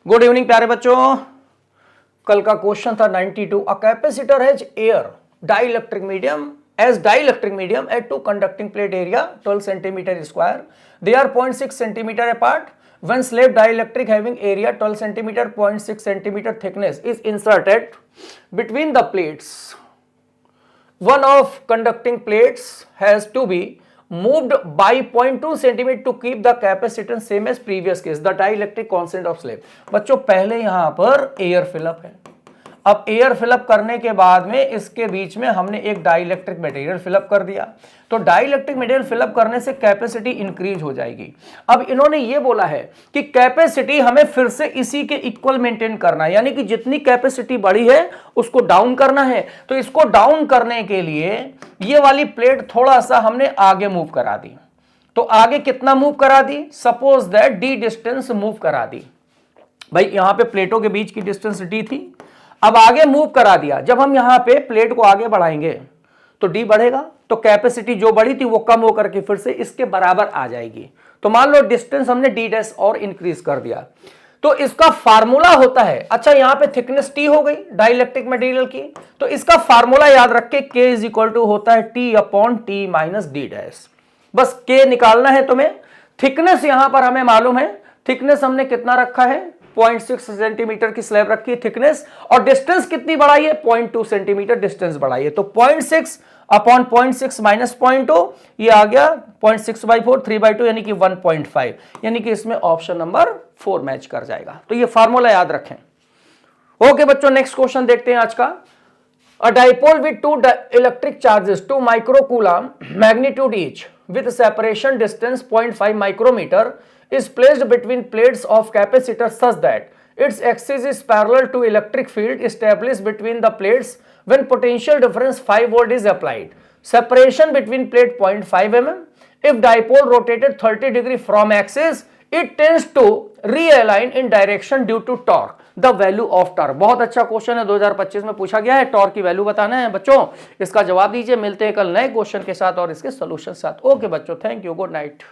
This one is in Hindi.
गुड इवनिंग प्यारे बच्चों। कल का क्वेश्चन था 92। A capacitor has air dielectric medium as dielectric medium at two conducting plate area 12 centimeter square. They are 0.6 centimeter apart. When slab dielectric having area 12 centimeter 0.6 centimeter thickness is inserted between the plates, one of conducting plates has to be moved by 0.2 centimeter to keep the capacitance same as previous case. The dielectric constant of slab. बच्चों पहले यहां पर एयर फिलअप है। अब एयर फिलअप करने के बाद में इसके बीच में हमने एक डाइलेक्ट्रिक मटेरियल फिलअप कर दिया, तो डाइलेक्ट्रिक मटेरियल फिलअप करने से कैपेसिटी इंक्रीज हो जाएगी। अब इन्होंने ये बोला है कि कैपेसिटी हमें फिर से इसी के इक्वल मेंटेन करना है, यानी कि जितनी कैपेसिटी बढ़ी है उसको डाउन करना है। तो इसको डाउन करने के लिए ये वाली प्लेट थोड़ा सा हमने आगे मूव करा दी। तो आगे कितना मूव करा दी? Suppose that the distance move करा दी। भाई यहां पे प्लेटों के बीच की डिस्टेंस डी थी, अब आगे मूव करा दिया। जब हम यहां पे प्लेट को आगे बढ़ाएंगे तो डी बढ़ेगा, तो कैपेसिटी जो बढ़ी थी वो कम होकर के फिर से इसके बराबर आ जाएगी। तो मान लो डिस्टेंस हमने डी डैश और इंक्रीज कर दिया, तो इसका फार्मूला होता है, अच्छा यहां पे थिकनेस टी हो गई डाइलेक्ट्रिक मटेरियल की, तो इसका फार्मूला याद रख के K इज इक्वल टू होता है T upon T minus D dash. बस K निकालना है तुम्हें। थिकनेस यहां पर हमें मालूम है, थिकनेस हमने कितना रखा है? 0.6 सेंटीमीटर की स्लैब रखी है थिकनेस, और डिस्टेंस कितनी बढ़ाई है? 0.2 सेंटीमीटर डिस्टेंस बढ़ाई है। तो 0.6 अपॉन 0.6 माइनस 0.2, ये आ गया 0.6/4 3/2 यानी कि 1.5, यानी कि इसमें ऑप्शन नंबर 4 मैच कर जाएगा। तो ये फार्मूला याद रखें। ओके बच्चों, नेक्स्ट क्वेश्चन देखते हैं आज का। अ dipole with two electric charges 2 microcoulomb magnitude each with separation distance 0.5 micrometer is placed between plates of capacitor such that its axis is parallel to electric field established between the plates when potential difference 5 volt is applied. Separation between plate 0.5 mm. If dipole rotated 30 degree from axis, it tends to realign in direction due to torque. The value of torque. बहुत अच्छा क्वेश्चन है, 2025 में पूछा गया है। टॉर्क की वैल्यू बताना है बच्चों, इसका जवाब दीजिए। मिलते हैं कल नए क्वेश्चन के साथ और इसके सोल्यूशन के साथ। ओके बच्चों, थैंक यू, गुड नाइट।